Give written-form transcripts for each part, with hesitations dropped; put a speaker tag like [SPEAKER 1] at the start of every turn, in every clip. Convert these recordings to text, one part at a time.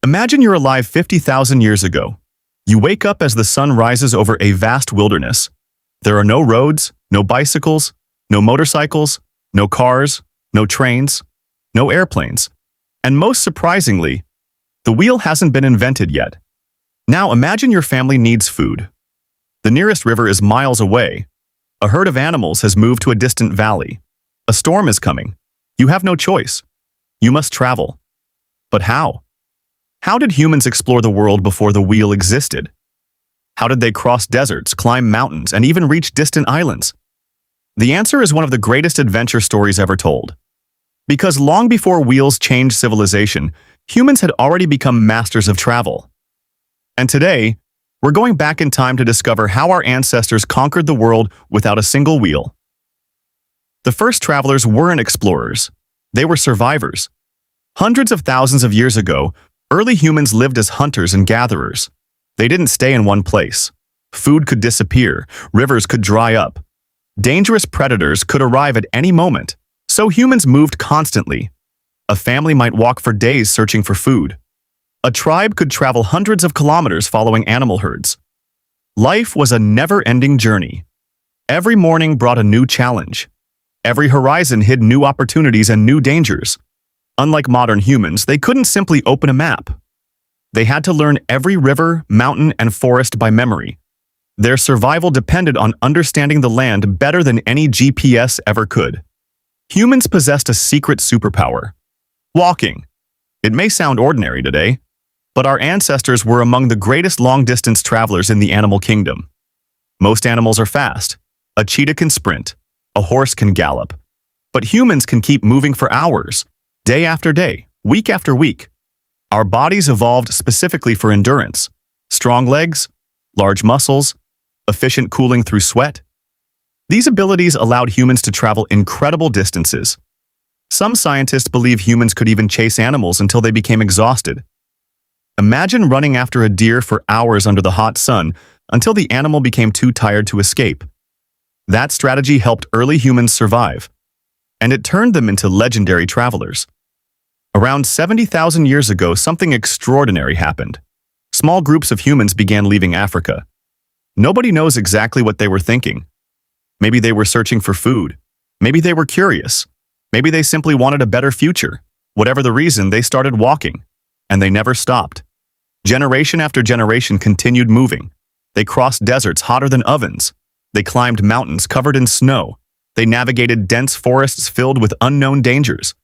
[SPEAKER 1] Imagine you're alive 50,000 years ago. You wake up as the sun rises over a vast wilderness. There are no roads, no bicycles, no motorcycles, no cars, no trains, no airplanes. And most surprisingly, the wheel hasn't been invented yet. Now imagine your family needs food. The nearest river is miles away. A herd of animals has moved to a distant valley. A storm is coming. You have no choice. You must travel. But how? How did humans explore the world before the wheel existed? How did they cross deserts, climb mountains, and even reach distant islands? The answer is one of the greatest adventure stories ever told. Because long before wheels changed civilization, humans had already become masters of travel. And today, we're going back in time to discover how our ancestors conquered the world without a single wheel. The first travelers weren't explorers. They were survivors. Hundreds of thousands of years ago, early humans lived as hunters and gatherers. They didn't stay in one place. Food could disappear, rivers could dry up. Dangerous predators could arrive at any moment, so humans moved constantly. A family might walk for days searching for food. A tribe could travel hundreds of kilometers following animal herds. Life was a never-ending journey. Every morning brought a new challenge. Every horizon hid new opportunities and new dangers. Unlike modern humans, they couldn't simply open a map. They had to learn every river, mountain, and forest by memory. Their survival depended on understanding the land better than any GPS ever could. Humans possessed a secret superpower: walking. It may sound ordinary today, but our ancestors were among the greatest long-distance travelers in the animal kingdom. Most animals are fast. A cheetah can sprint. A horse can gallop. But humans can keep moving for hours, day after day, week after week. Our bodies evolved specifically for endurance. Strong legs, large muscles, efficient cooling through sweat. These abilities allowed humans to travel incredible distances. Some scientists believe humans could even chase animals until they became exhausted. Imagine running after a deer for hours under the hot sun until the animal became too tired to escape. That strategy helped early humans survive, and it turned them into legendary travelers. Around 70,000 years ago, something extraordinary happened. Small groups of humans began leaving Africa. Nobody knows exactly what they were thinking. Maybe they were searching for food. Maybe they were curious. Maybe they simply wanted a better future. Whatever the reason, they started walking, and they never stopped. Generation after generation continued moving. They crossed deserts hotter than ovens. They climbed mountains covered in snow. They navigated dense forests filled with unknown dangers.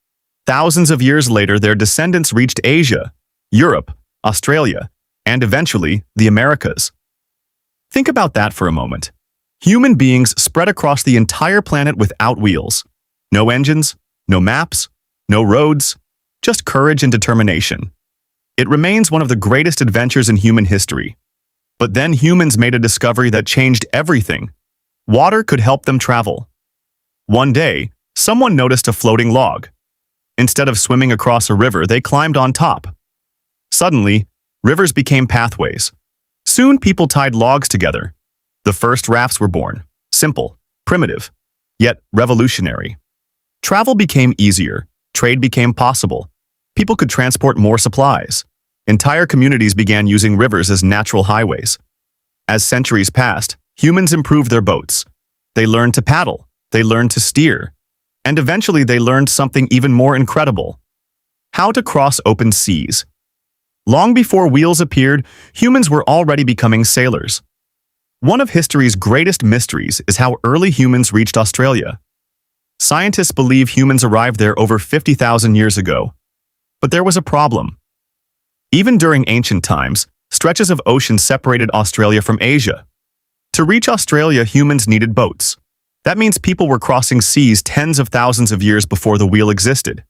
[SPEAKER 1] Thousands of years later, their descendants reached Asia, Europe, Australia, and eventually the Americas. Think about that for a moment. Human beings spread across the entire planet without wheels. No engines, no maps, no roads, just courage and determination. It remains one of the greatest adventures in human history. But then humans made a discovery that changed everything. Water could help them travel. One day, someone noticed a floating log. Instead of swimming across a river, they climbed on top. Suddenly, rivers became pathways. Soon people tied logs together. The first rafts were born. Simple, primitive, yet revolutionary. Travel became easier. Trade became possible. People could transport more supplies. Entire communities began using rivers as natural highways. As centuries passed, humans improved their boats. They learned to paddle. They learned to steer. And eventually they learned something even more incredible: how to cross open seas. Long before wheels appeared, humans were already becoming sailors. One of history's greatest mysteries is how early humans reached Australia. Scientists believe humans arrived there over 50,000 years ago. But there was a problem. Even during ancient times, stretches of ocean separated Australia from Asia. To reach Australia, humans needed boats. That means people were crossing seas tens of thousands of years before the wheel existed.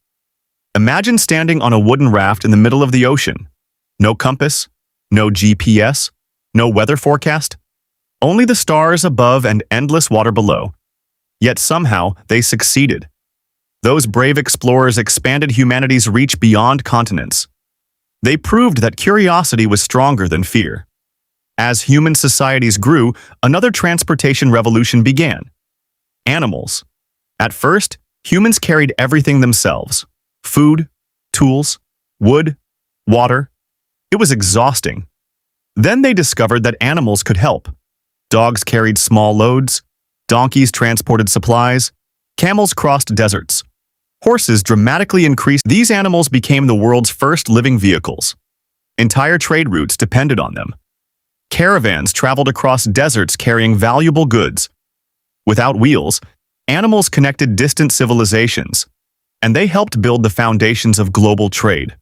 [SPEAKER 1] Imagine standing on a wooden raft in the middle of the ocean. No compass, no GPS, no weather forecast. Only the stars above and endless water below. Yet somehow, they succeeded. Those brave explorers expanded humanity's reach beyond continents. They proved that curiosity was stronger than fear. As human societies grew, another transportation revolution began. Animals. At first, humans carried everything themselves: food, tools, wood, water. It was exhausting. Then they discovered that animals could help. Dogs carried small loads, donkeys transported supplies, camels crossed deserts. Horses dramatically increased. These animals became the world's first living vehicles. Entire trade routes depended on them. Caravans traveled across deserts carrying valuable goods. Without wheels, animals connected distant civilizations, and they helped build the foundations of global trade.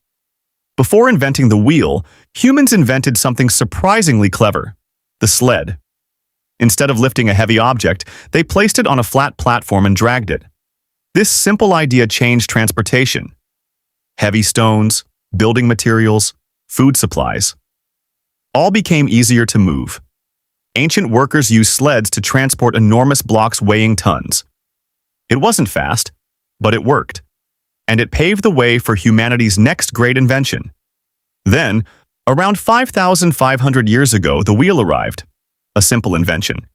[SPEAKER 1] Before inventing the wheel, humans invented something surprisingly clever: the sled. Instead of lifting a heavy object, they placed it on a flat platform and dragged it. This simple idea changed transportation. Heavy stones, building materials, food supplies, all became easier to move. Ancient workers used sleds to transport enormous blocks weighing tons. It wasn't fast, but it worked. And it paved the way for humanity's next great invention. Then, around 5,500 years ago, the wheel arrived. A simple invention,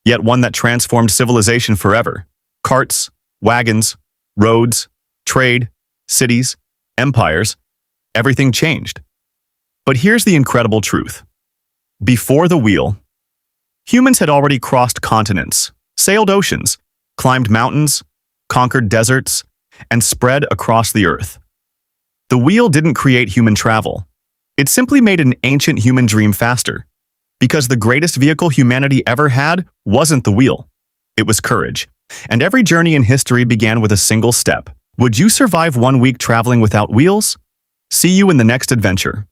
[SPEAKER 1] yet one that transformed civilization forever. Carts, wagons, roads, trade, cities, empires, everything changed. But here's the incredible truth. Before the wheel, humans had already crossed continents, sailed oceans, climbed mountains, conquered deserts, and spread across the earth. The wheel didn't create human travel. It simply made an ancient human dream faster. Because the greatest vehicle humanity ever had wasn't the wheel. It was courage. And every journey in history began with a single step. Would you survive 1 week traveling without wheels? See you in the next adventure.